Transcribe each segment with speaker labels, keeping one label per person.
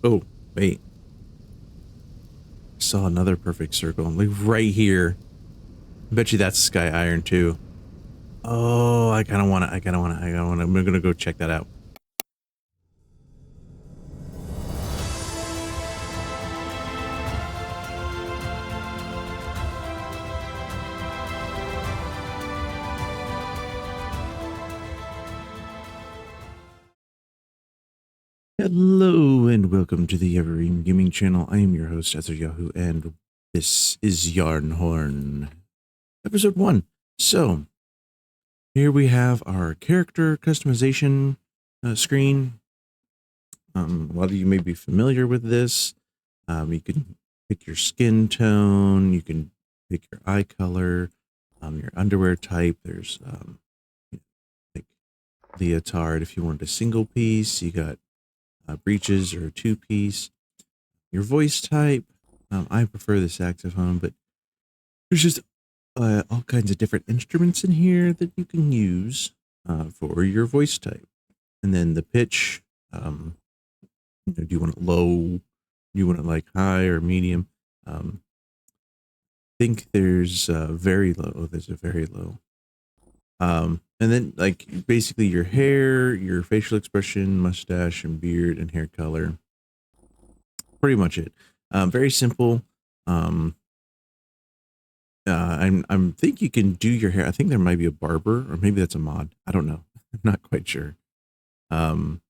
Speaker 1: Oh, wait. I saw another perfect circle. Like right here. I bet you that's Sky Iron too. Oh, I kind of want to. I'm going to go check that out. Hello and welcome to the Evergreen Gaming Channel. I am your host, Ether Yahoo, and this is Yarnhorn, episode 1. So, here we have our character customization screen. A lot of you may be familiar with this. You can pick your skin tone, you can pick your eye color, your underwear type. There's like leotard if you want a single piece. You got breeches or a two-piece. Your voice type. I prefer the saxophone, but there's just all kinds of different instruments in here that you can use for your voice type. And then the pitch. Do you want it low? Do you want it like high or medium? I think there's very low. There's a very low. And then like basically your hair, your facial expression, mustache and beard and hair color. Pretty much it. Very simple. I'm think you can do your hair. I think there might be a barber, or maybe that's a mod. I don't know. I'm not quite sure about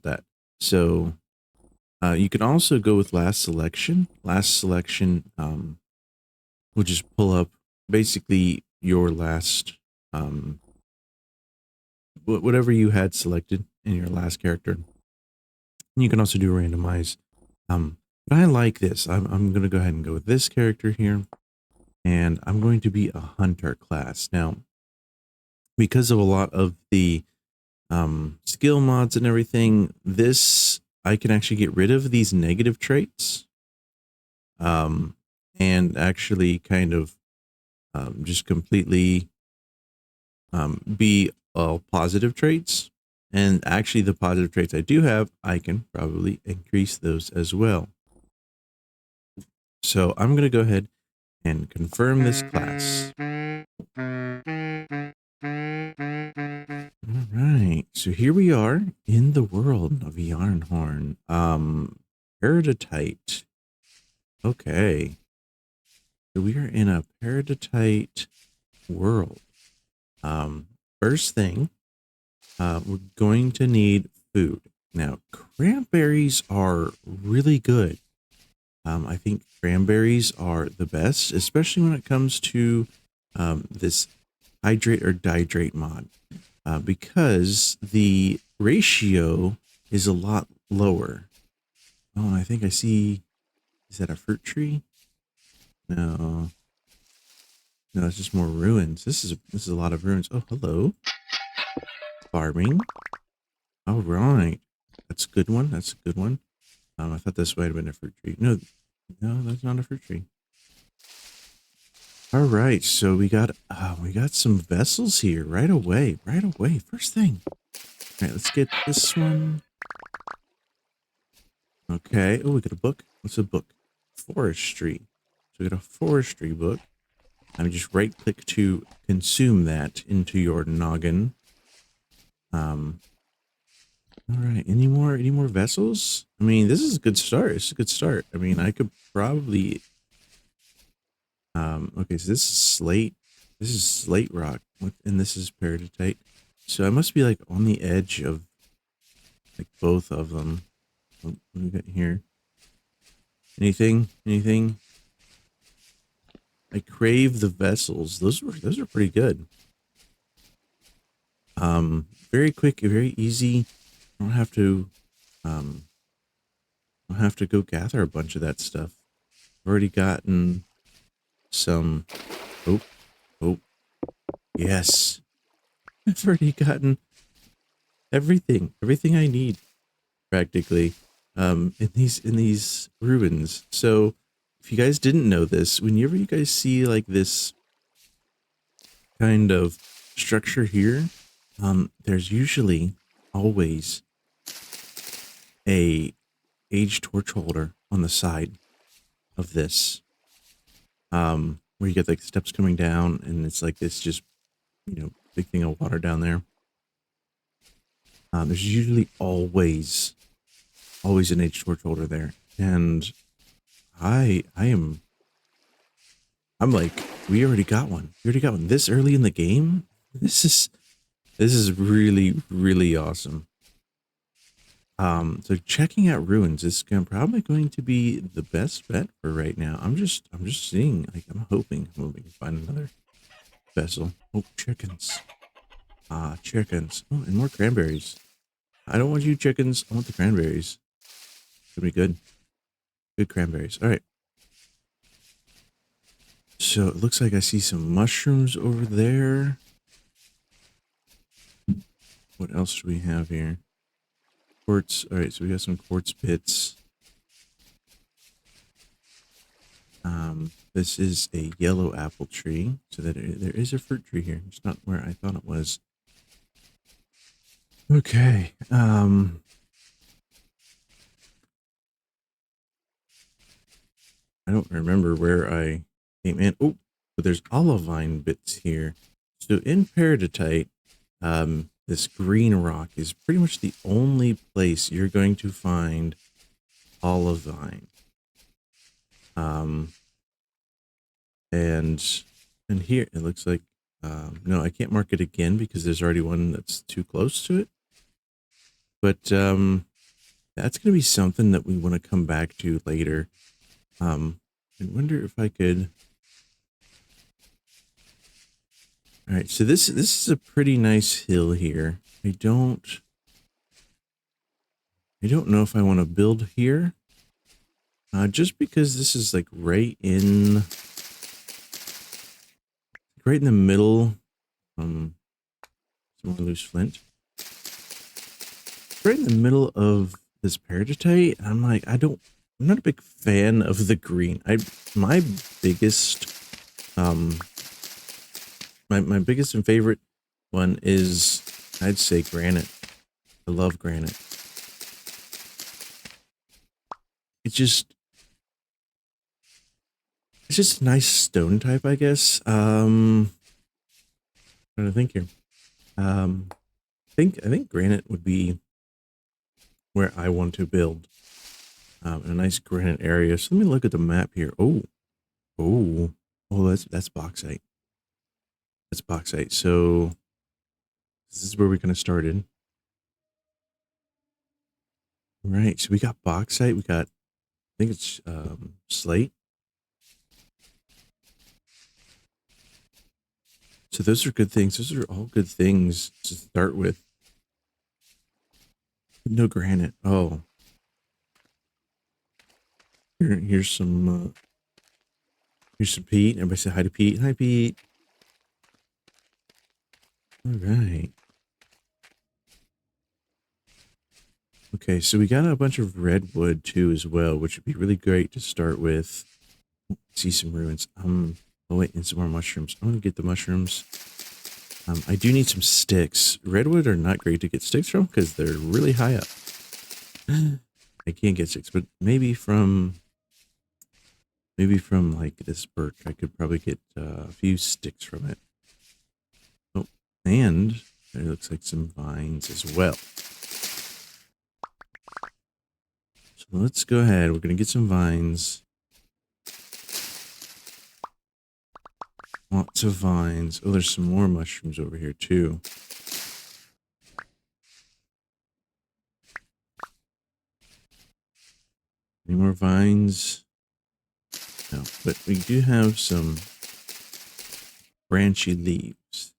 Speaker 1: that. So you can also go with last selection. Last selection will just pull up basically your last whatever you had selected in your last character. And you can also do randomize. But I like this. I'm going to go ahead and go with this character here. And I'm going to be a hunter class. Now, because of a lot of the skill mods and everything, I can actually get rid of these negative traits and actually kind of just completely be all positive traits. And actually the positive traits I do have, I can probably increase those as well. So I'm going to go ahead and confirm this class. All right, so here we are in the world of Yarnhorn. Peridotite. Okay. So we are in a peridotite world. First thing, we're going to need food. Now, cranberries are really good. I think cranberries are the best, especially when it comes to this hydrate or dihydrate mod, because the ratio is a lot lower. Oh, I think I see. Is that a fruit tree? No, no, it's just more ruins. This is a lot of ruins. Oh, hello. Farming. All right, that's a good one. That's a good one. I thought this might have been a fruit tree. No, no, that's not a fruit tree. All right, so we got some vessels here right away. Right away. First thing. All right, let's get this one. Okay. Oh, we got a book. What's a book? Forestry. So we got a forestry book. I'm just right click to consume that into your noggin. All right. Any more vessels? I mean, this is a good start. It's a good start. I mean, I could probably okay, so this is slate. This is slate rock, and this is peridotite. So I must be like on the edge of like both of them. What do we got here? Anything? Anything? I crave the vessels. Those are pretty good. Very quick, very easy. I don't have to go gather a bunch of that stuff. I've already gotten some. Oh, oh, yes. I've already gotten everything I need practically in these ruins. So if you guys didn't know this, whenever you guys see like this kind of structure here, there's usually always a age torch holder on the side of this. Where you get like steps coming down and it's like this just, big thing of water down there. There's usually always an age torch holder there. And I'm like, we already got one. We already got one this early in the game. This is really, really awesome. So checking out ruins is probably going to be the best bet for right now. I'm just seeing, like, I'm hoping we can find another vessel. Oh, chickens. Chickens. Oh, and more cranberries. I don't want you chickens. I want the cranberries. It'll be good. Good cranberries. All right. So it looks like I see some mushrooms over there. What else do we have here? Quartz. All right, so we got some quartz bits. This is a yellow apple tree, so that there is a fruit tree here. It's not where I thought it was. Okay. I don't remember where I came in. Oh, but there's olivine bits here. So in peridotite, this green rock is pretty much the only place you're going to find olivine. And here it looks like, no, I can't mark it again because there's already one that's too close to it. But that's going to be something that we want to come back to later. I wonder if I could. All right, so this is a pretty nice hill here. I don't know if I want to build here. Just because this is like right in the middle. Some more loose flint. Right in the middle of this peridotite. I'm like, I'm not a big fan of the green. My biggest my biggest and favorite one is, I'd say, granite. I love granite. It's just a nice stone type, I guess. Trying to think here. I think granite would be where I want to build. In a nice granite area. So let me look at the map here. Oh, that's bauxite. That's bauxite. So this is where we kind of started. All right. So we got bauxite. We got, I think it's slate. So those are good things. Those are all good things to start with. No granite. Oh. Here's some Pete. Everybody say hi to Pete. Hi, Pete. All right. Okay, so we got a bunch of redwood too as well, which would be really great to start with. See some ruins. Oh wait, and some more mushrooms. I'm gonna get the mushrooms. I do need some sticks. Redwood are not great to get sticks from because they're really high up. I can't get sticks, but maybe from like this birch, I could probably get a few sticks from it. Oh, and there looks like some vines as well. So let's go ahead. We're gonna get some vines. Lots of vines. Oh, there's some more mushrooms over here too. Any more vines? No, but we do have some branchy leaves,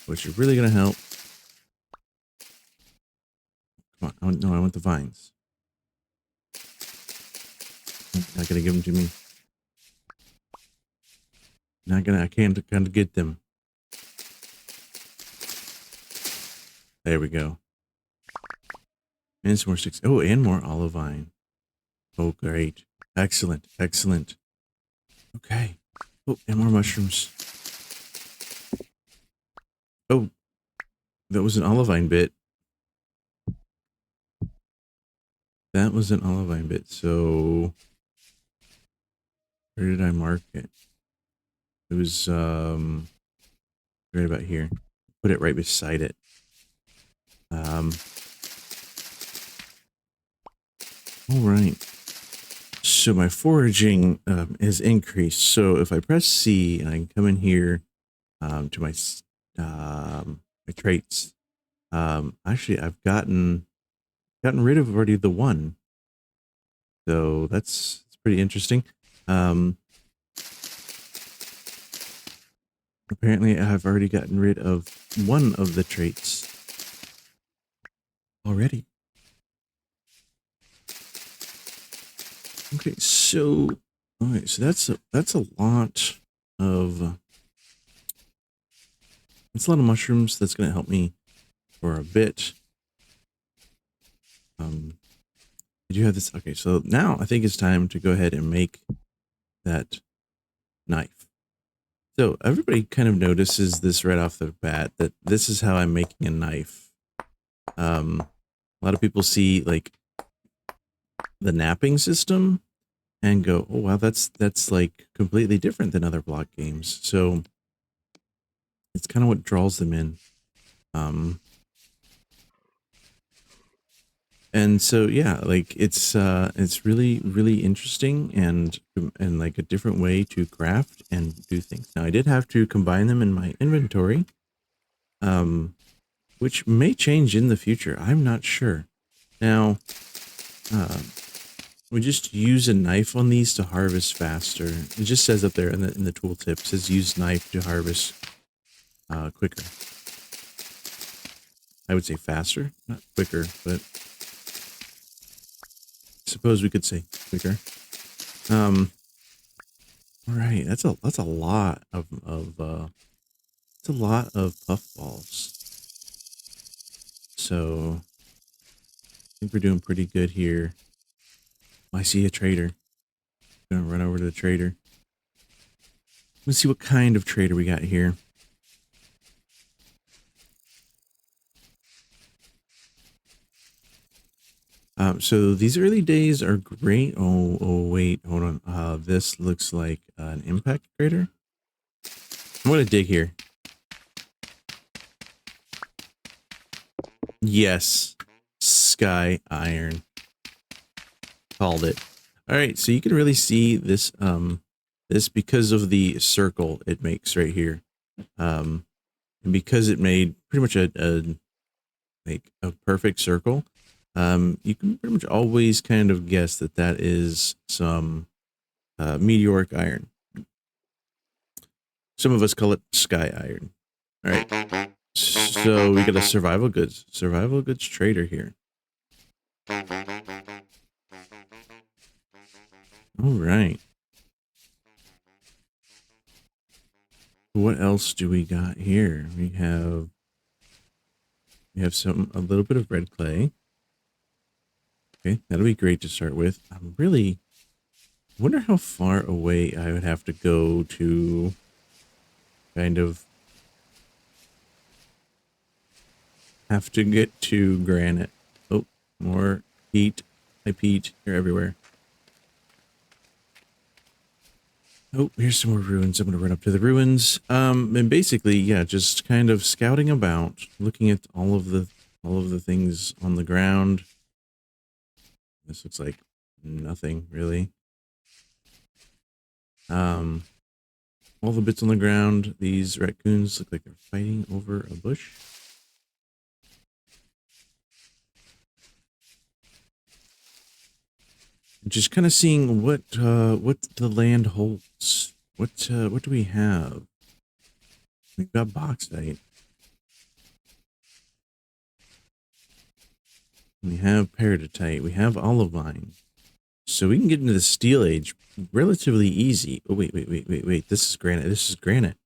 Speaker 1: which are really going to help. Come on. I want the vines. Not going to give them to me. I can't get them. There we go. And some more sticks. Oh, and more olivine. Oh, great. Excellent. Okay. Oh, and more mushrooms. Oh, that was an olivine bit. That was an olivine bit. So where did I mark it? It was right about here. Put it right beside it. All right. So my foraging is increased. So if I press C and I can come in here to my my traits, actually I've gotten rid of already the one. So that's pretty interesting. Apparently I've already gotten rid of one of the traits already. Okay, so all right, so that's a lot of mushrooms. That's going to help me for a bit. Did you have this? Okay, so now I think it's time to go ahead and make that knife. So everybody kind of notices this right off the bat, that this is how I'm making a knife. A lot of people see like the napping system and go, oh wow, that's like completely different than other block games. So it's kind of what draws them in. And so yeah, like it's really interesting and like a different way to craft and do things. Now I did have to combine them in my inventory, which may change in the future. I'm not sure. Now, we just use a knife on these to harvest faster. It just says up there in the tooltip, it says use knife to harvest quicker. I would say faster, not quicker, but suppose we could say quicker. All right, that's a lot of it's a lot of puffballs. So I think we're doing pretty good here. I see a trader. Gonna run over to the trader. Let's see what kind of trader we got here. So these early days are great. Oh, wait, hold on. This looks like an impact crater. I'm gonna dig here. Yes, sky iron. Called it. All right, so you can really see this this because of the circle it makes right here, and because it made pretty much a perfect circle. You can pretty much always kind of guess that that is some meteoric iron. Some of us call it sky iron. All right. So we got a survival goods trader here. All right. What else do we got here? We have a little bit of red clay. Okay, that'll be great to start with. I'm really wonder how far away I would have to go to kind of have to get to granite. Oh, more peat. Hi, Pete. You're everywhere. Oh, here's some more ruins. I'm going to run up to the ruins. And basically, yeah, just kind of scouting about, looking at all of the things on the ground. This looks like nothing really. All the bits on the ground. These raccoons look like they're fighting over a bush. Just kind of seeing what the land holds. What do we have? We've got bauxite. We have peridotite. We have olivine. So we can get into the steel age relatively easy. Oh wait. This is granite. This is granite.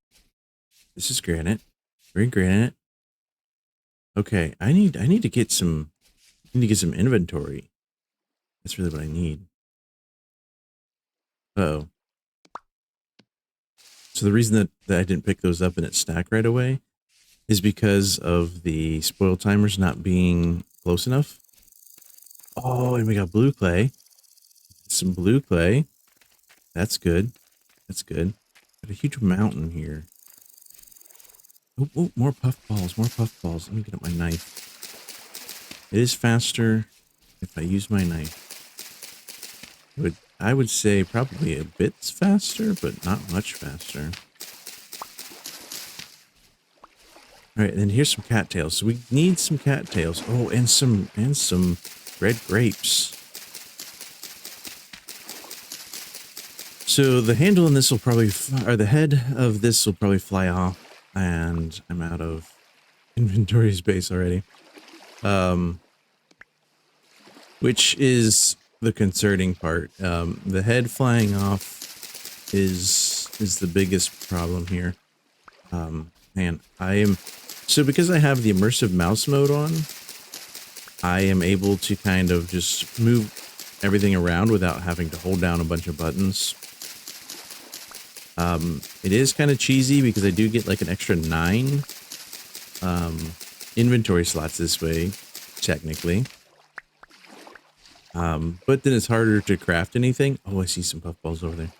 Speaker 1: This is granite. We're in granite. Okay, I need to get some inventory. That's really what I need. Uh-oh. So the reason that I didn't pick those up and it stacked right away is because of the spoil timers not being close enough. Oh, and we got blue clay. Some blue clay. That's good. That's good. Got a huge mountain here. Oh, oh, more puffballs. More puffballs. Let me get up my knife. It is faster if I use my knife. I would say probably a bit faster, but not much faster. All right, and then here's some cattails. So we need some cattails. Oh, and some red grapes. So the handle in this will probably, or the head of this will probably fly off, and I'm out of inventory space already. Which is the concerning part. The head flying off is the biggest problem here. Man, so because I have the immersive mouse mode on, I am able to kind of just move everything around without having to hold down a bunch of buttons. It is kind of cheesy because I do get like an extra 9 inventory slots this way, technically. But then it's harder to craft anything. Oh, I see some puffballs over there.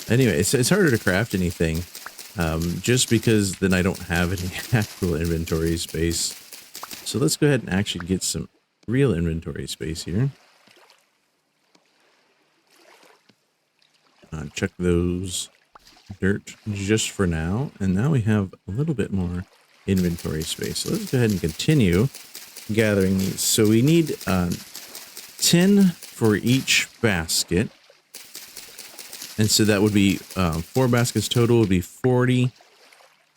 Speaker 1: Anyway, it's harder to craft anything, just because then I don't have any actual inventory space. So let's go ahead and actually get some real inventory space here. Check those dirt just for now. And now we have a little bit more inventory space. So let's go ahead and continue gathering these. So we need 10 for each basket. And so that would be 4 baskets total would be 40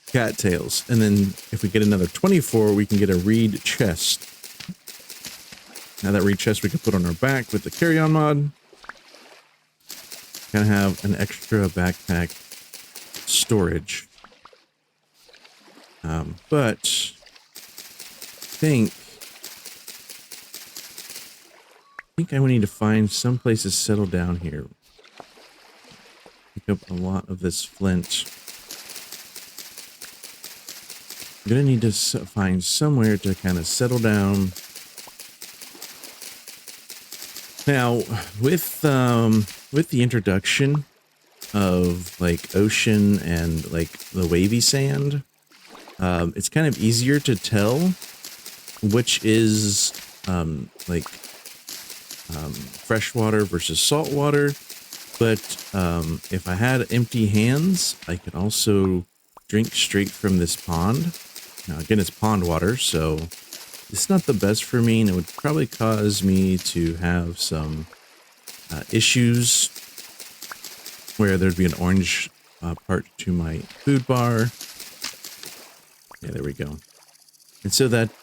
Speaker 1: cattails. And then if we get another 24, we can get a reed chest. Now that reed chest we can put on our back with the carry-on mod. Kind of have an extra backpack storage. But I think I would need to find some place to settle down here. Pick up a lot of this flint. I'm gonna need to find somewhere to kind of settle down. Now, with the introduction of like ocean and like the wavy sand, it's kind of easier to tell which is freshwater versus saltwater. But if I had empty hands, I could also drink straight from this pond. Now, again, it's pond water, so it's not the best for me, and it would probably cause me to have some issues where there'd be an orange part to my food bar. Yeah, there we go. And so that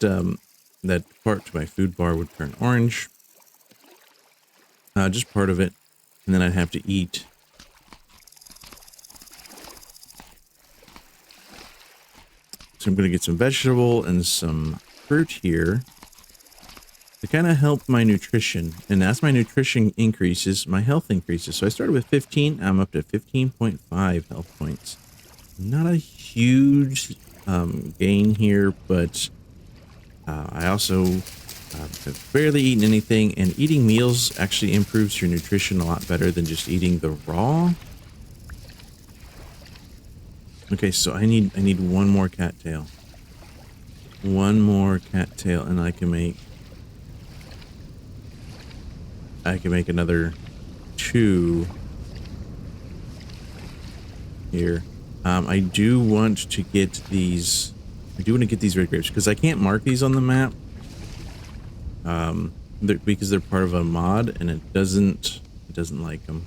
Speaker 1: that part to my food bar would turn orange. Just part of it. And then I'd have to eat. So I'm going to get some vegetable and some fruit here to kind of help my nutrition. And as my nutrition increases, my health increases. So I started with 15. I'm up to 15.5 health points. Not a huge gain here, but I also have barely eaten anything, and eating meals actually improves your nutrition a lot better than just eating the raw. Okay, so I need one more cattail. One more cattail, and I can make another 2 here. I do want to get these. I do want to get these red grapes because I can't mark these on the map. Because they're part of a mod, and it doesn't like them.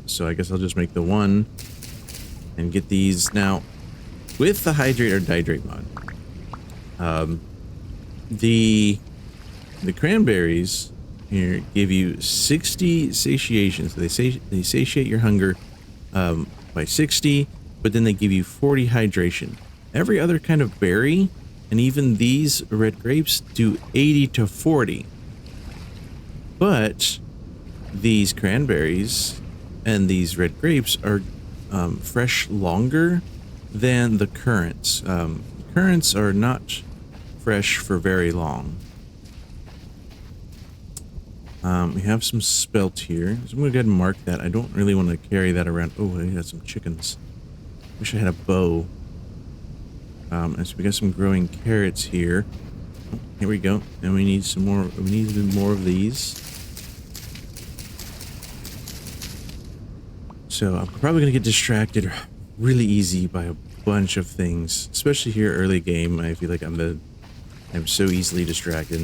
Speaker 1: So I guess I'll just make the one and get these now with the hydrate or dihydrate mod. The cranberries here give you 60 satiation. So they satiate your hunger by 60, but then they give you 40 hydration. Every other kind of berry, and even these red grapes, do 80 to 40. But these cranberries and these red grapes are fresh longer than the currants. Currants are not fresh for very long. We have some spelt here, so I'm gonna go ahead and mark that. I don't really want to carry that around. Oh, I got some chickens. Wish I had a bow. And so we got some growing carrots here. Oh, here we go. And we need some more. We need even more of these. So I'm probably gonna get distracted really easy by a bunch of things, especially here early game. I feel like I'm so easily distracted.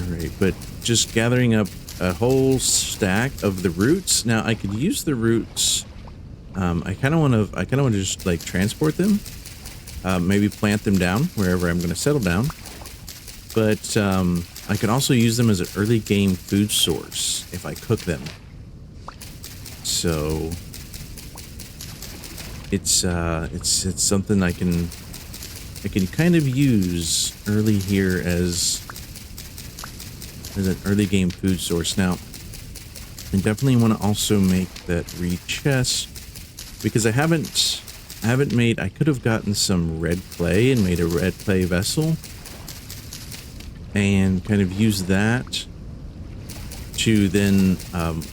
Speaker 1: Alright, but just gathering up a whole stack of the roots. Now I could use the roots. I kind of want to just like transport them. Maybe plant them down wherever I'm going to settle down. But I can also use them as an early game food source if I cook them. So it's something I can kind of use early here as an early game food source. Now, I definitely want to also make that reed chest because I haven't made. I could have gotten some red clay and made a red clay vessel and kind of use that to then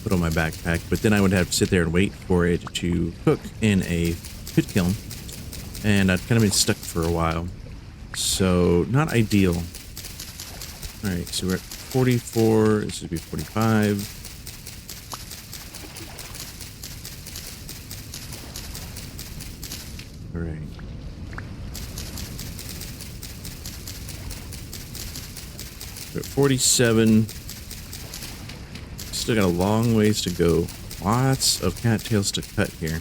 Speaker 1: put on my backpack, but then I would have to sit there and wait for it to cook in a pit kiln, and I'd kind of been stuck for a while, so not ideal. All right, so we're at 44. This would be 45. All right. We're at 47. Still got a long ways to go. Lots of cattails to cut here.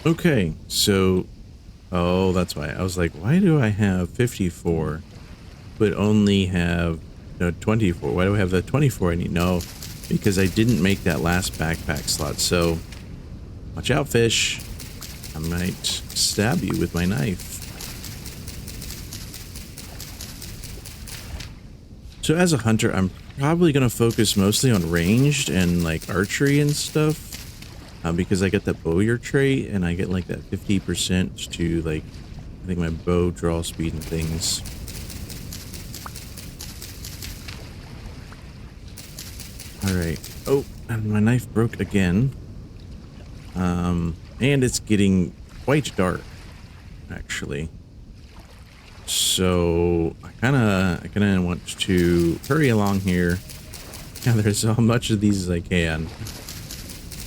Speaker 1: Okay, so, oh, that's why. I was like, why do I have 54, but only have 24? Why do I have the 24 I need? No, because I didn't make that last backpack slot. So, watch out, fish. I might stab you with my knife. So as a hunter, I'm probably going to focus mostly on ranged and like archery and stuff. Because I get that bowyer trait and I get like that 50% to like, I think my bow draw speed and things. All right. Oh, and my knife broke again. And it's getting quite dark, actually. So I kind of want to hurry along here. Gather as much of these as I can.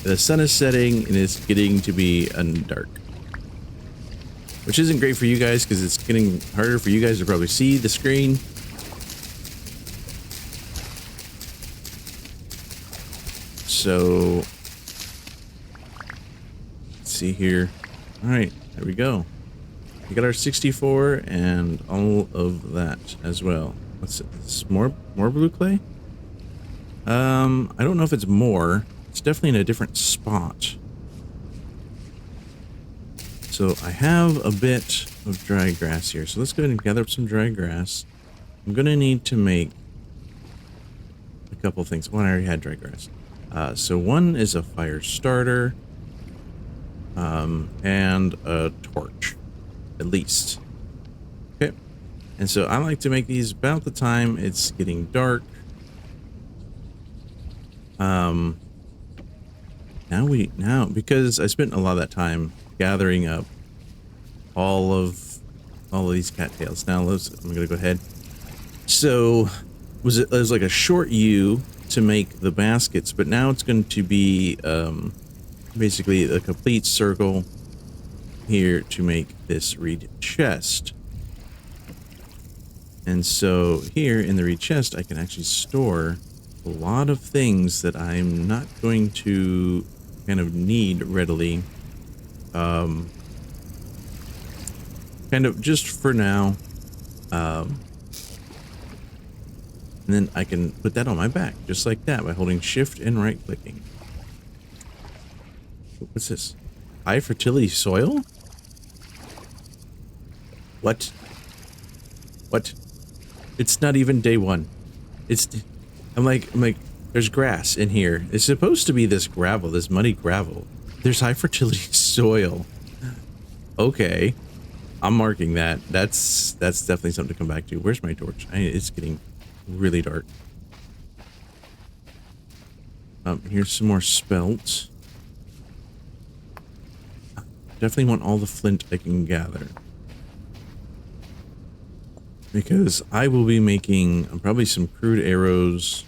Speaker 1: The sun is setting and it's getting to be dark, which isn't great for you guys because it's getting harder for you guys to probably see the screen. So let's see here. All right, there we go. We got our 64 and all of that as well. What's it? It's more blue clay. I don't know if it's more. It's definitely in a different spot. So I have a bit of dry grass here. So let's go ahead and gather up some dry grass. I'm going to need to make a couple things. One, I already had dry grass. So one is a fire starter. And a torch, at least. Okay. And so I like to make these about the time it's getting dark. Now because I spent a lot of that time gathering up all of these cattails. Now I'm gonna go ahead. So it was like a short U to make the baskets, but now it's going to be basically a complete circle here to make this reed chest. And so here in the reed chest, I can actually store a lot of things that I'm not going to kind of need readily. Kind of just for now. And then I can put that on my back, just like that, by holding shift and right clicking. What's this? High fertility soil? What? What? It's not even day one. I'm like, there's grass in here. It's supposed to be this gravel, this muddy gravel. There's high fertility soil. Okay. I'm marking that. That's definitely something to come back to. Where's my torch? It's getting really dark. Here's some more spelt. Definitely want all the flint I can gather, because I will be making probably some crude arrows,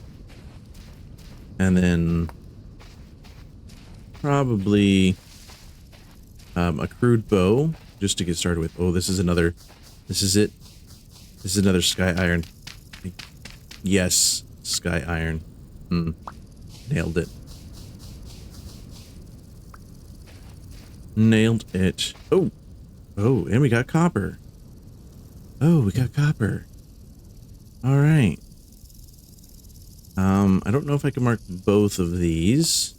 Speaker 1: and then probably a crude bow just to get started with. Oh, this is another. This is it. This is another sky iron. Yes, sky iron. Nailed it. Nailed it. Oh, and we got copper. Oh, we got copper. All right. I don't know if I can mark both of these,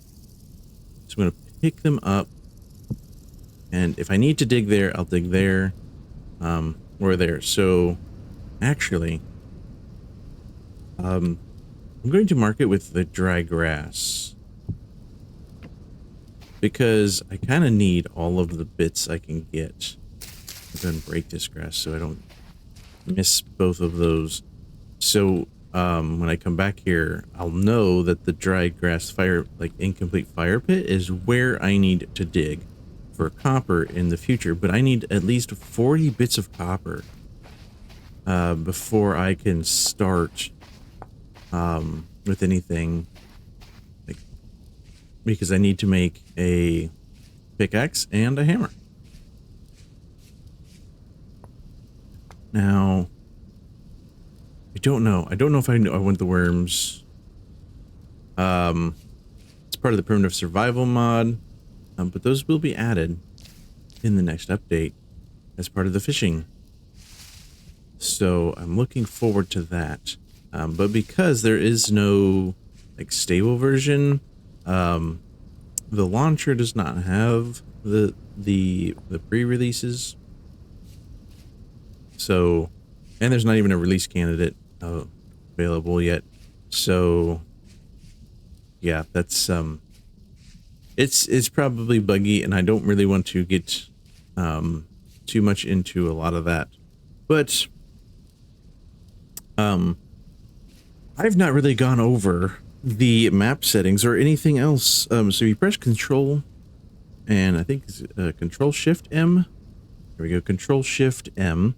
Speaker 1: so I'm gonna pick them up. And if I need to dig there, I'll dig there, or there. So, actually, I'm going to mark it with the dry grass, because I kind of need all of the bits I can get. I'm going to break this grass so I don't miss both of those. So when I come back here, I'll know that the dry grass fire, like incomplete fire pit, is where I need to dig for copper in the future. But I need at least 40 bits of copper before I can start with anything, like, because I need to make a pickaxe and a hammer. Now, I don't know if I want the worms. It's part of the primitive survival mod, but those will be added in the next update as part of the fishing. So I'm looking forward to that. But because there is no like stable version, the launcher does not have the pre-releases. So, and there's not even a release candidate available yet. So, yeah, that's it's probably buggy, and I don't really want to get too much into a lot of that. But I've not really gone over the map settings or anything else. So you press Control, and I think it's Control Shift M. There we go. Control Shift M.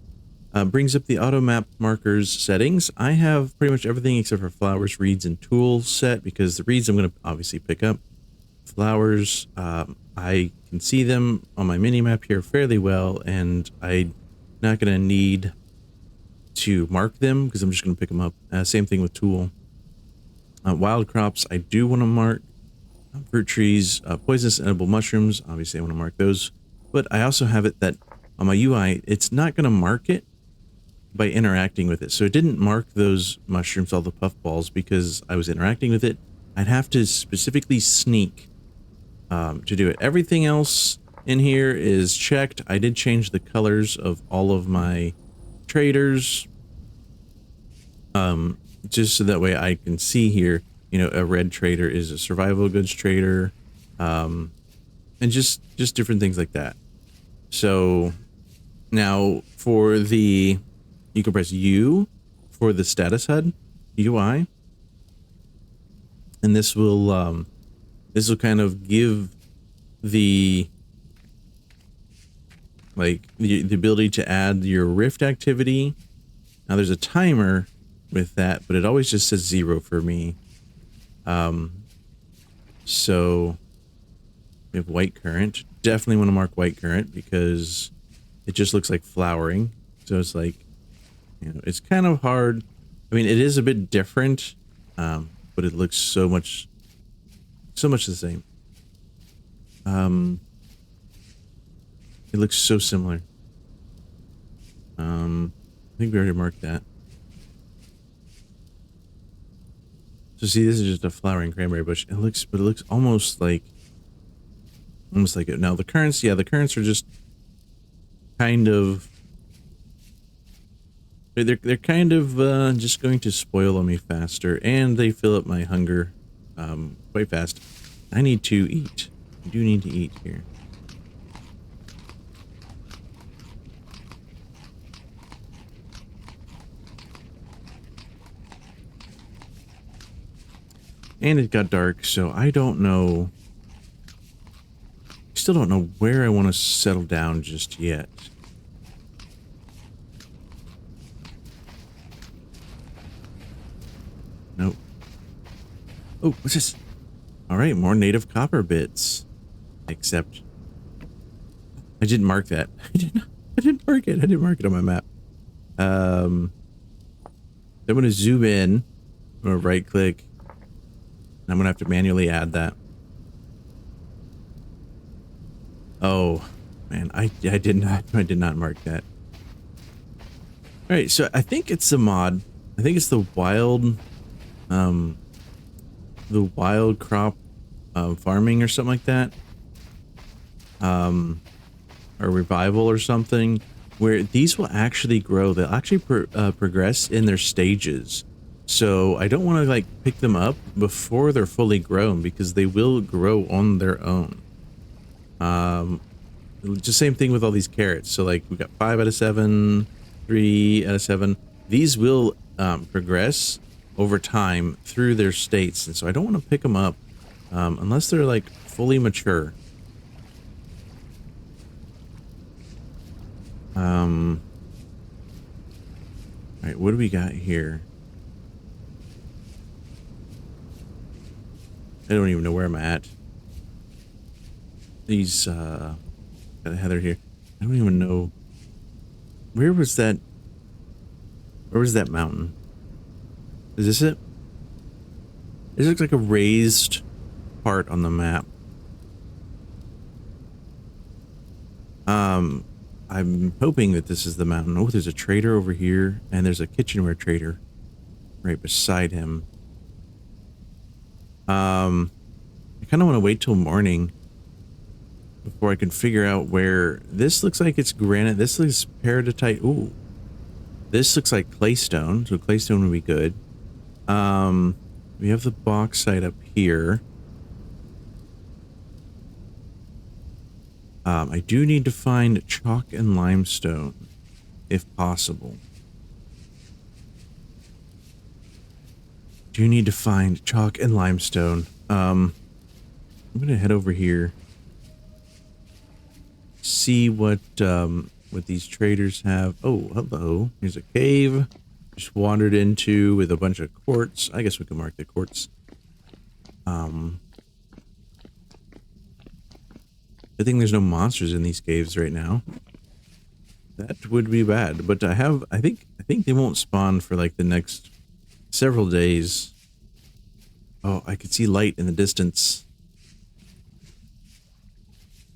Speaker 1: Brings up the auto map markers settings. I have pretty much everything except for flowers, reeds, and tools set, because the reeds I'm going to obviously pick up. Flowers, I can see them on my mini map here fairly well, and I'm not going to need to mark them because I'm just going to pick them up. Same thing with tool. Wild crops, I do want to mark. Fruit trees, poisonous edible mushrooms, obviously I want to mark those. But I also have it that on my UI, it's not going to mark it by interacting with it. So it didn't mark those mushrooms, all the puffballs, because I was interacting with it. I'd have to specifically sneak to do it. Everything else in here is checked. I did change the colors of all of my traders, just so that way I can see here, you know, a red trader is a survival goods trader, and just different things like that. So now for the, you can press U for the status HUD UI, and this will kind of give the the ability to add your rift activity. Now there's a timer with that, but it always just says 0 for me. So We have white currant. Definitely want to mark white currant because it just looks like flowering. So it's like, you know, it's kind of hard. I mean, it is a bit different, but it looks so much the same. It looks so similar. I think we already marked that. So see, this is just a flowering cranberry bush. It looks almost like it. Now the currants, yeah, the currants are just kind of, they're kind of just going to spoil on me faster, and they fill up my hunger quite fast. I need to eat. I do need to eat here. And it got dark, so I don't know. I still don't know where I want to settle down just yet. Nope. Oh, what's this? All right, more native copper bits. Except I didn't mark that. I didn't mark it. I didn't mark it on my map. I'm going to zoom in. I'm going to right click. I'm going to have to manually add that. Oh, man, I did not mark that. All right, so I think it's the mod. I think it's the wild crop farming or something like that. Or revival or something, where these will actually grow. They'll actually progress in their stages. So I don't want to like pick them up before they're fully grown, because they will grow on their own. Just same thing with all these carrots. So like we got 5 out of 7, 3 out of 7. These will progress over time through their states, and so I don't want to pick them up unless they're like fully mature. All right, what do we got here? I don't even know where I'm at. These, got a heather here. I don't even know. Where was that mountain? Is this it? This looks like a raised part on the map. I'm hoping that this is the mountain. Oh, there's a trader over here, and there's a kitchenware trader right beside him. I kind of want to wait till morning before I can figure out where. This looks like it's granite. This looks peridotite. Ooh, this looks like claystone. So claystone would be good. We have the bauxite up here. I do need to find chalk and limestone, if possible. Do need to find chalk and limestone. I'm gonna head over here, see what these traders have. Oh, hello. Here's a cave. Just wandered into with a bunch of quartz. I guess we can mark the quartz. Good thing there's no monsters in these caves right now. That would be bad, but I think they won't spawn for like the next several days. Oh, I could see light in the distance.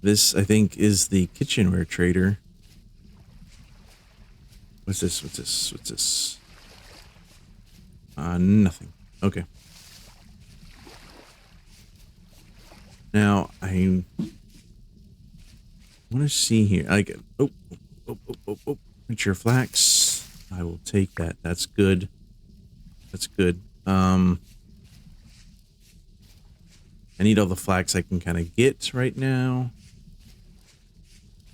Speaker 1: This, I think, is the kitchenware trader. What's this? What's this? What's this? Nothing. Okay. Now, I want to see here. I get... Oh. Mature flax. I will take that. That's good. That's good. I need all the flax I can kind of get right now.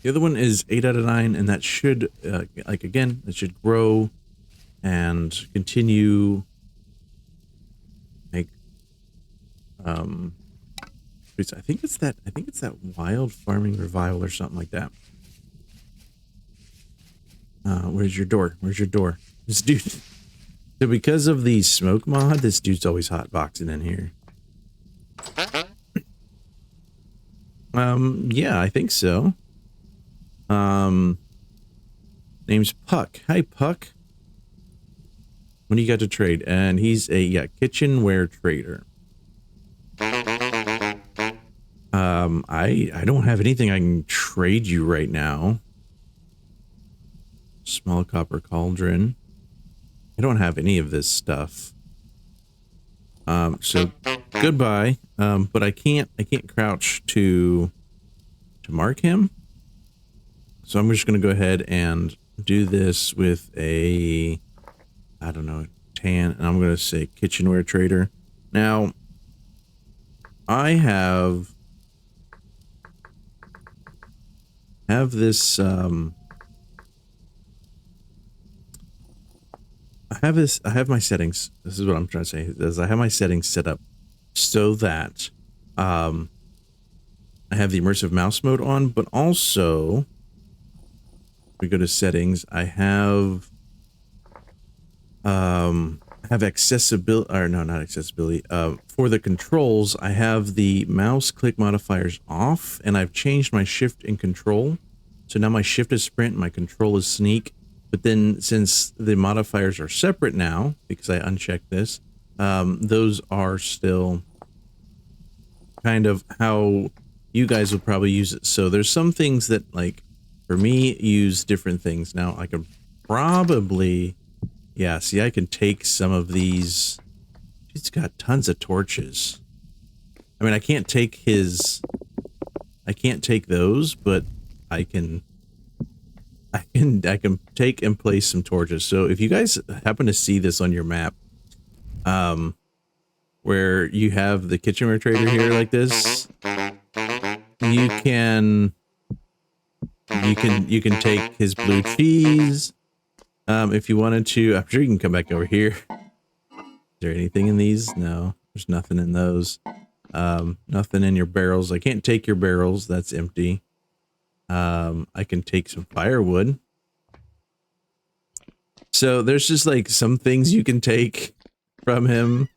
Speaker 1: The other one is 8 out of 9, and that should, like, again, it should grow and continue. Like, I think it's that wild farming revival or something like that. Where's your door? Where's your door? This dude. So because of the smoke mod, this dude's always hotboxing in here. Yeah, I think so. Name's Puck. Hi, Puck. What do you got to trade? And he's a kitchenware trader. I don't have anything I can trade you right now. Small copper cauldron. I don't have any of this stuff. So goodbye. But I can't crouch to mark him. So I'm just gonna go ahead and do this with a, I don't know, tan, and I'm gonna say kitchenware trader. Now, I have this I have my settings. This is what I'm trying to say, is I have my settings set up so that I have the immersive mouse mode on, but also we go to settings, I have accessibility, or no, not accessibility. For the controls, I have the mouse click modifiers off, and I've changed my shift and control. So now my shift is sprint, my control is sneak. But then since the modifiers are separate now, because I unchecked this, those are still kind of how you guys would probably use it. So there's some things that, like, for me, use different things. Now I could probably, yeah, see, I can take some of these. He's got tons of torches. I mean, I can't take those, but I can take and place some torches. So if you guys happen to see this on your map, where you have the kitchenware trader here like this, you can take his blue cheese. If you wanted to, I'm sure you can come back over here. Is there anything in these? No, there's nothing in those. Nothing in your barrels. I can't take your barrels. That's empty. I can take some firewood. So there's just like some things you can take from him.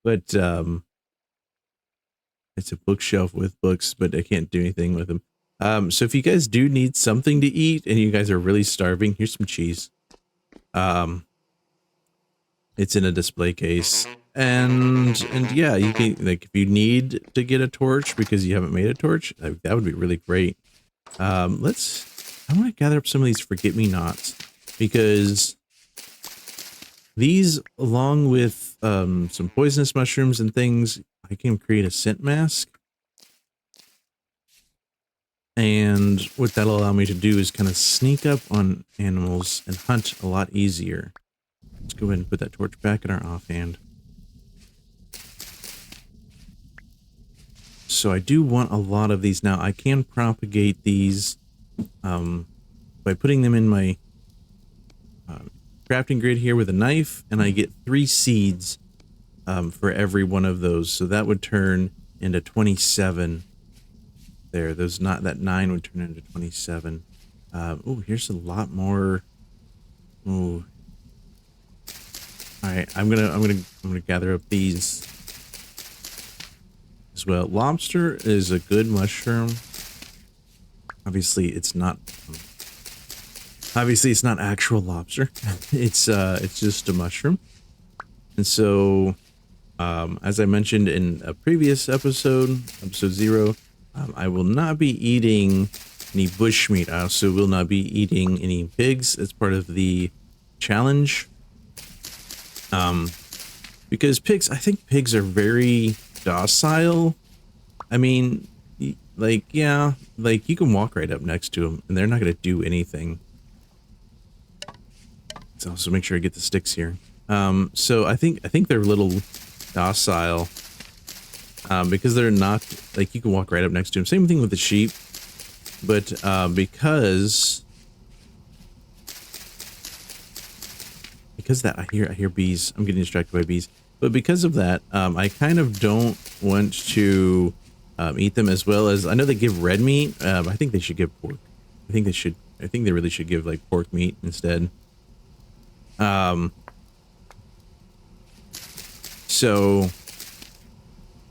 Speaker 1: But it's a bookshelf with books, but I can't do anything with them. So if you guys do need something to eat and you guys are really starving, here's some cheese. It's in a display case. And yeah, you can, like, if you need to get a torch because you haven't made a torch, that would be really great. I want to gather up some of these forget-me-nots, because these, along with some poisonous mushrooms and things, I can create a scent mask. And what that'll allow me to do is kind of sneak up on animals and hunt a lot easier. Let's go ahead and put that torch back in our offhand. So I do want a lot of these. Now I can propagate these by putting them in my crafting grid here with a knife, and I get 3 seeds for every one of those. So that would turn into 27 there. That 9 would turn into 27. Oh, here's a lot more. Oh. All right, I'm gonna gather up these as well. Lobster is a good mushroom. Obviously, it's not actual lobster. It's just a mushroom. And so, as I mentioned in a previous episode 0, I will not be eating any bushmeat. I also will not be eating any pigs as part of the challenge. Because I think pigs are very docile. I mean, like, yeah, like you can walk right up next to them and they're not going to do anything. So also make sure I get the sticks here. So I think they're a little docile, because they're not, like, you can walk right up next to them. Same thing with the sheep, but because that I hear bees. I'm getting distracted by bees. But because of that, I kind of don't want to eat them, as well as I know they give red meat. I think they should give pork. I think they really should give like pork meat instead. So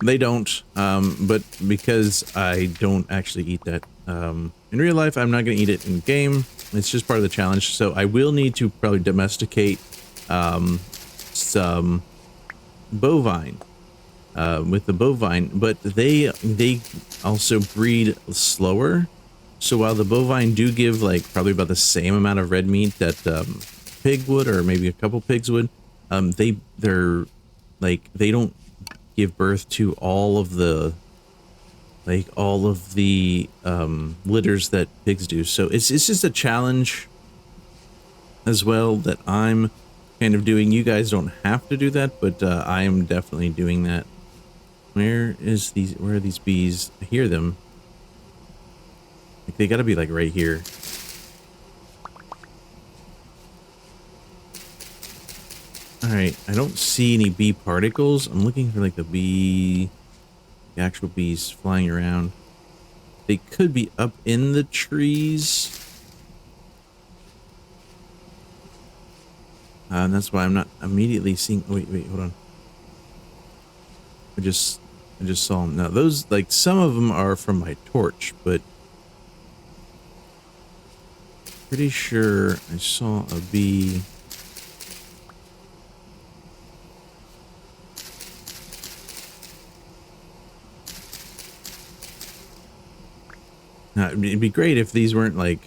Speaker 1: They don't, but because I don't actually eat that in real life, I'm not going to eat it in game. It's just part of the challenge. So I will need to probably domesticate some bovine with the bovine, but they also breed slower. So while the bovine do give like probably about the same amount of red meat that pig would, or maybe a couple pigs would, they're like they don't give birth to all of the litters that pigs do. So it's just a challenge as well that I'm kind of doing. You guys don't have to do that, but I am definitely doing that. Where are these bees? I hear them. Like they gotta be like right here. All right, I don't see any bee particles. I'm looking for like the actual bees flying around. They could be up in the trees. And that's why I'm not immediately seeing. Oh, wait, hold on. I just saw them. Now those, like, some of them are from my torch, but pretty sure I saw a bee. Now, it'd be great if these weren't like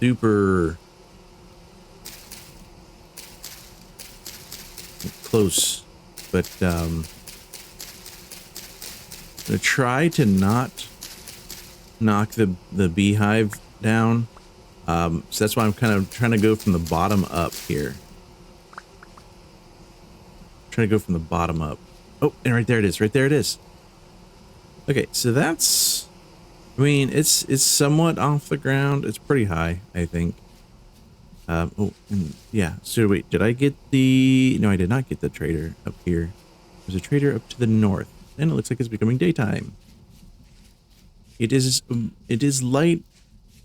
Speaker 1: super close, but I'm gonna try to not knock the beehive down. So that's why I'm kind of trying to go from the bottom up here. Trying to go from the bottom up. Oh, and right there it is. Right there it is. Okay, so that's, I mean, it's somewhat off the ground. It's pretty high, I think. Oh, and yeah. So wait, did I get the? No, I did not get the trader up here. There's a trader up to the north, and it looks like it's becoming daytime. It is light.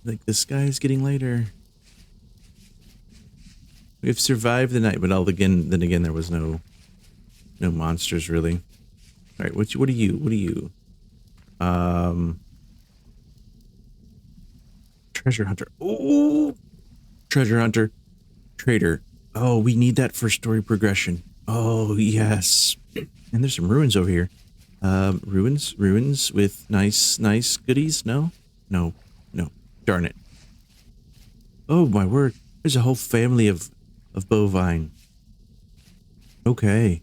Speaker 1: Like the sky is getting lighter. We've survived the night, but then again, there was no monsters really. All right, what are you? What are you? Treasure hunter. Oh, treasure hunter, trader. Oh, we need that for story progression. Oh yes, and there's some ruins over here. Ruins with nice goodies. No. Darn it. Oh my word! There's a whole family of bovine. Okay.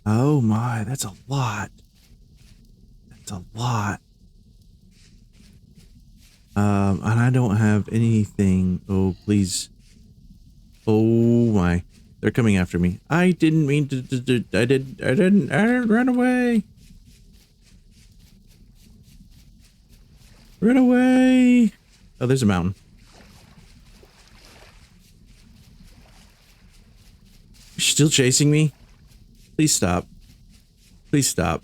Speaker 1: Oh my, that's a lot. That's a lot. And I don't have anything. Oh, please. Oh my. They're coming after me. I didn't mean to, I didn't run away. Run away. Oh, there's a mountain. You're still chasing me? Please stop. Please stop.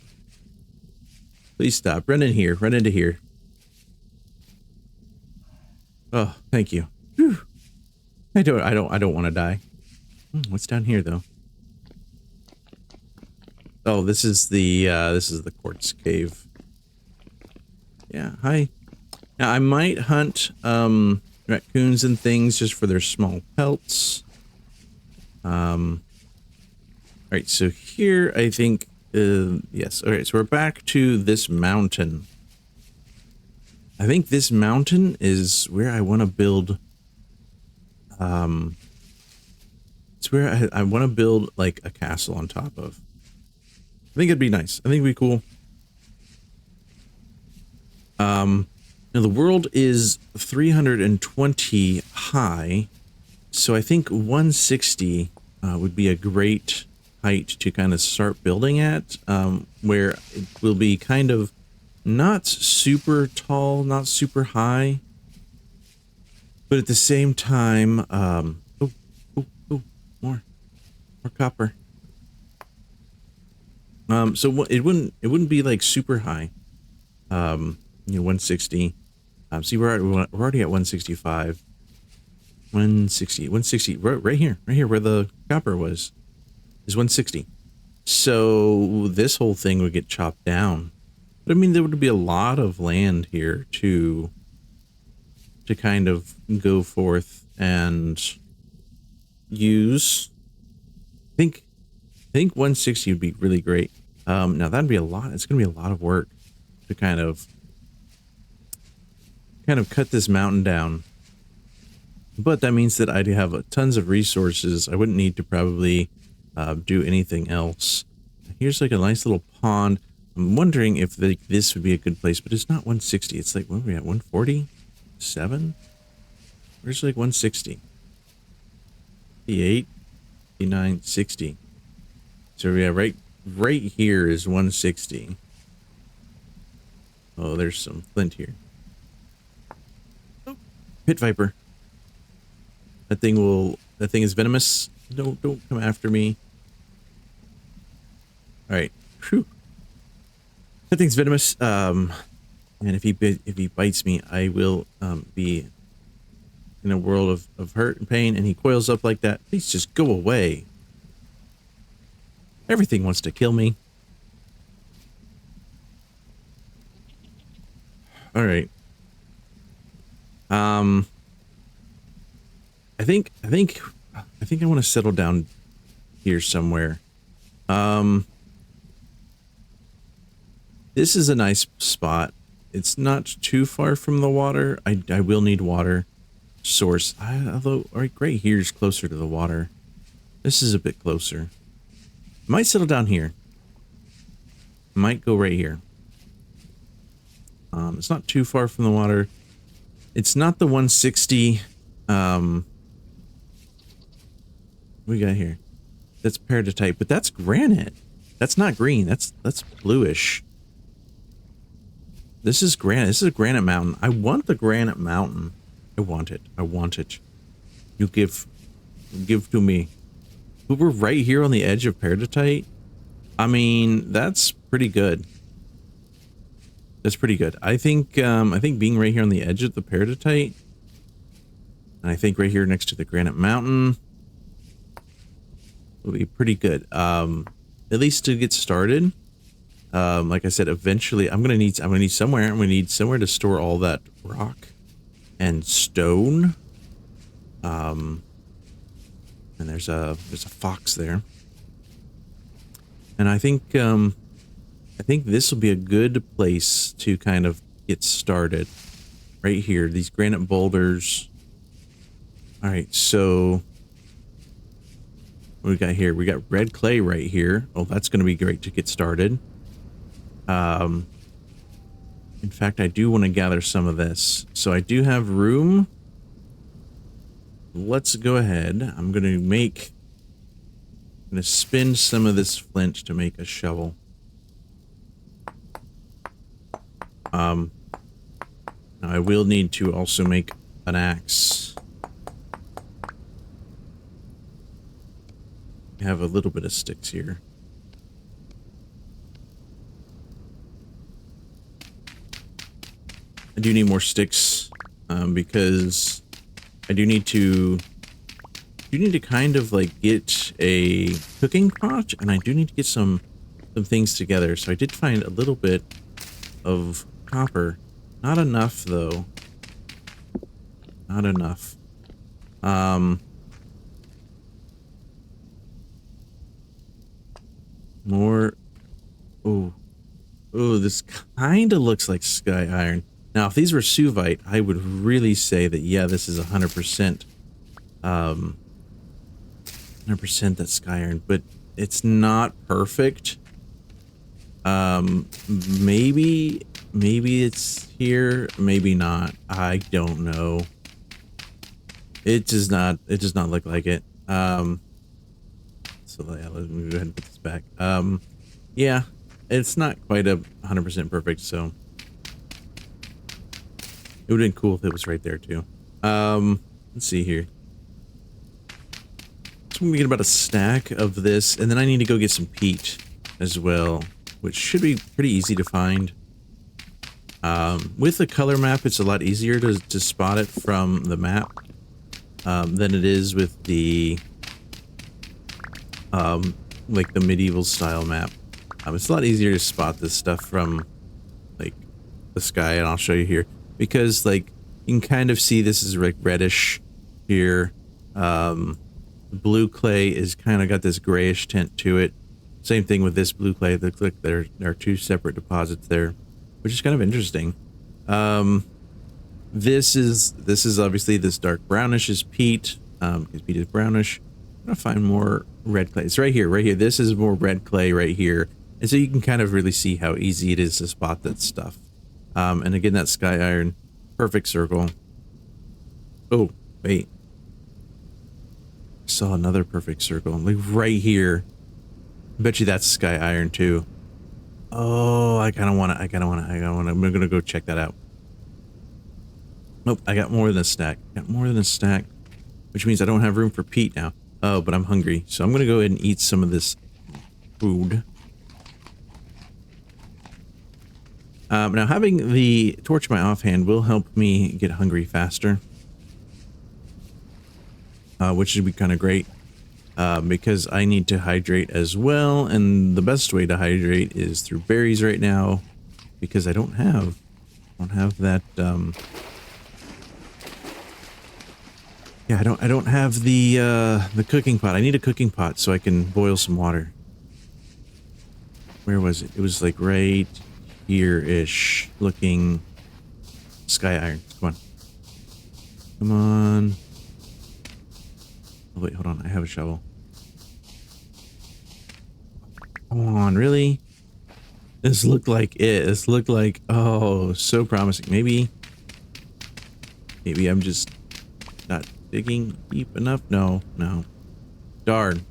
Speaker 1: Please stop. Run in here. Run into here. Oh, thank you. Whew. I don't want to die. What's down here though? Oh, this is the quartz cave. Yeah, hi. Now I might hunt raccoons and things just for their small pelts. All right, so here I think yes. All right, so we're back to this mountain. I think this mountain is where I want to build. It's where I want to build like a castle on top of. I think it'd be nice. I think it'd be cool. Now the world is 320 high, so I think 160 would be a great height to kind of start building at, where it will be kind of not super tall, not super high, but at the same time, more copper. So it wouldn't be like super high. 160. See, we're already at 165. 160 right here where the copper was is 160. So this whole thing would get chopped down. But I mean, there would be a lot of land here to kind of go forth and use. I think 160 would be really great. Now that'd be a lot. It's going to be a lot of work to kind of cut this mountain down. But that means that I'd have tons of resources. I wouldn't need to probably do anything else. Here's like a nice little pond. I'm wondering if this would be a good place, but it's not 160. It's like, what are we at, 147? Where's like 160? 58, 59, 60. So yeah, right here is 160. Oh, there's some flint here. Oh, pit viper. That thing is venomous. Don't come after me. All right. Whew. That thing's venomous. And if he bites me, I will be in a world of hurt and pain. And he coils up like that. Please just go away. Everything wants to kill me. All right. I think I want to settle down here somewhere. This is a nice spot. It's not too far from the water. I will need water source. Although, all right, right here is closer to the water. This is a bit closer. Might settle down here. Might go right here. It's not too far from the water. It's not the 160. What we got here? That's peridotite, but that's granite. That's not green. That's bluish. This is granite. This is a granite mountain. I want the granite mountain. I want it. I want it. You give to me. We're right here on the edge of peridotite. I mean, that's pretty good. That's pretty good. I think being right here on the edge of the peridotite, and I think right here next to the granite mountain, will be pretty good. At least to get started. Like I said, eventually I'm gonna need somewhere. I'm gonna need somewhere to store all that rock and stone. And there's a fox there. And I think this will be a good place to kind of get started. Right here, these granite boulders. All right, so what we got here? We got red clay right here. Oh, that's going to be great to get started. In fact, I do want to gather some of this. So I do have room. Let's go ahead. I'm going to spin some of this flint to make a shovel. Now I will need to also make an axe. I have a little bit of sticks here. I do need more sticks because I do need to kind of like get a cooking pot, and I do need to get some things together. So I did find a little bit of copper. Not enough though. Not enough. More. Oh, this kind of looks like sky iron. Now, if these were Suvite, I would really say that, yeah, this is 100%, 100% that sky iron, but it's not perfect. Maybe it's here, maybe not. I don't know. It does not look like it. So yeah, let me go ahead and put this back. Yeah, it's not quite 100% perfect, so it would have been cool if it was right there too. Let's see here. So I'm gonna get about a stack of this, and then I need to go get some peat as well, which should be pretty easy to find. With the color map, it's a lot easier to spot it from the map than it is with the like the medieval style map. It's a lot easier to spot this stuff from like the sky, and I'll show you here, because like you can kind of see this is like reddish here. Blue clay is kind of got this grayish tint to it. Same thing with this blue clay. Looks like there are two separate deposits there, which is kind of interesting. This is obviously this dark brownish is peat, because peat is brownish. I'm gonna find more red clay. It's right here, right here. This is more red clay right here. And so you can kind of really see how easy it is to spot that stuff. And again, that sky iron, perfect circle. Oh, wait. I saw another perfect circle, like right here. I bet you that's sky iron too. Oh, I'm gonna go check that out. Nope, I got more than a stack. Which means I don't have room for peat now. Oh, but I'm hungry, so I'm gonna go ahead and eat some of this food. Now, having the torch in my offhand will help me get hungry faster, which should be kind of great, because I need to hydrate as well, and the best way to hydrate is through berries right now, because I don't have that. Yeah, I don't have the cooking pot. I need a cooking pot so I can boil some water. Where was it? It was like right here-ish looking. Sky iron. Come on. Come on. Oh, wait, hold on. I have a shovel. Come on, really? This looked like it. This looked like, oh, so promising. Maybe I'm just not digging deep enough. No. Darn.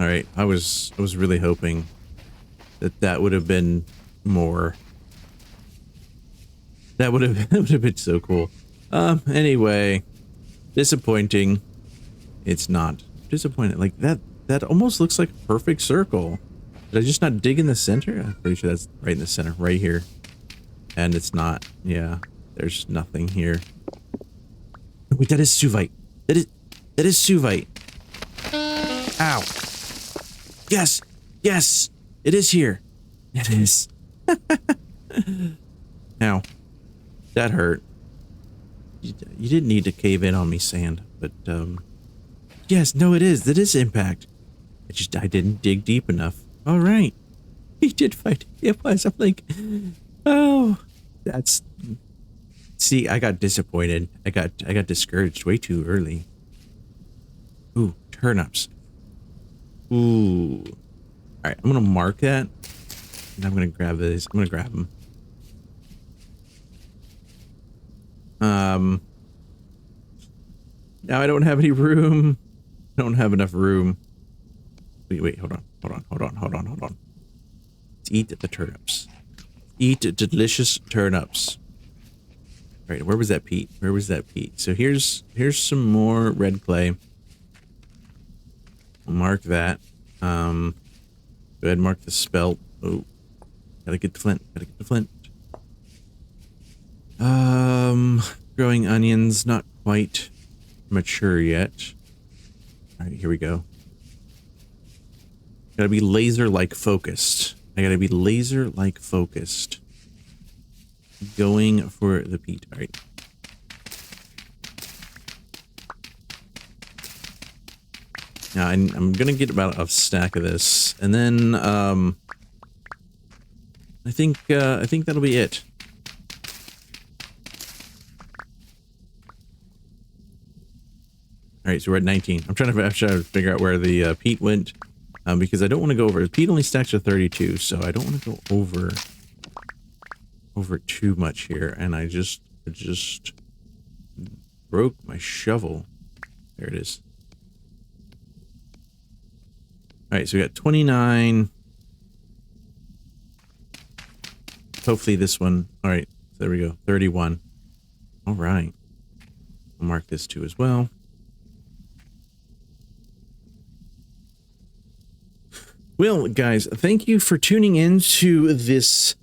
Speaker 1: All right, I was really hoping that would have been more. That would have been so cool. Anyway, disappointing. It's not disappointing. Like that almost looks like a perfect circle. Did I just not dig in the center? I'm pretty sure that's right in the center, right here. And it's not. Yeah, there's nothing here. Wait, that is Suvite. That is Suvite. Ow. Yes, it is here. It is. Ow. That hurt. You didn't need to cave in on me, sand, but yes, no, it is. It is impact. I didn't dig deep enough. All right. He did fight. It was. I'm like, oh, that's. See, I got disappointed. I got discouraged way too early. Ooh, turnips. Ooh. All right, I'm gonna mark that, and I'm gonna grab this. I'm gonna grab them. Now I don't have any room. I don't have enough room. Wait, hold on. Let's eat the turnips. Eat delicious turnips. All right, where was that peat? So here's some more red clay. I'll mark that. Go ahead and mark the spelt. Oh, gotta get the flint. Growing onions, not quite mature yet. All right, here we go. Gotta be laser-like focused. Going for the peat. All right. Now I'm gonna get about a stack of this, and then I think that'll be it. All right, so we're at 19. I'm trying to figure out where the peat went, because I don't want to go over. Peat only stacks to 32, so I don't want to go over too much here. And I just broke my shovel. There it is. All right, so we got 29. Hopefully this one. All right, so there we go. 31. All right. I'll mark this too as well. Well, guys, thank you for tuning in to this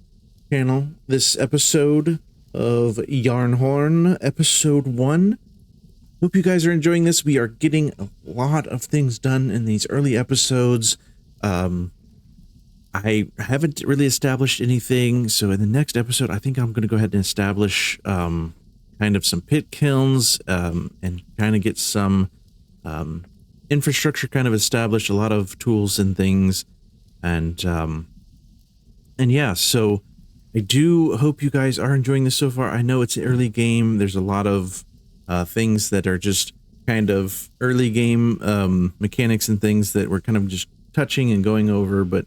Speaker 1: channel, this episode of Yarnhorn, episode 1. Hope you guys are enjoying this. We are getting a lot of things done in these early episodes. I haven't really established anything, so in the next episode, I think I'm going to go ahead and establish kind of some pit kilns and kind of get some infrastructure kind of established, a lot of tools and things, and yeah. So I do hope you guys are enjoying this so far. I know it's an early game. There's a lot of things that are just kind of early game mechanics and things that we're kind of just touching and going over, but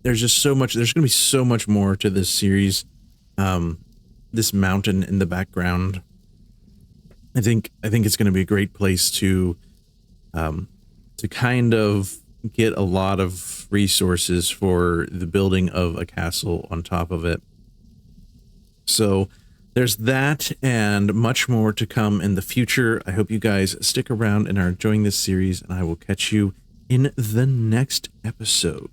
Speaker 1: there's just so much. There's going to be so much more to this series. This mountain in the background, I think it's going to be a great place to kind of get a lot of resources for the building of a castle on top of it. So there's that and much more to come in the future. I hope you guys stick around and are enjoying this series, and I will catch you in the next episode.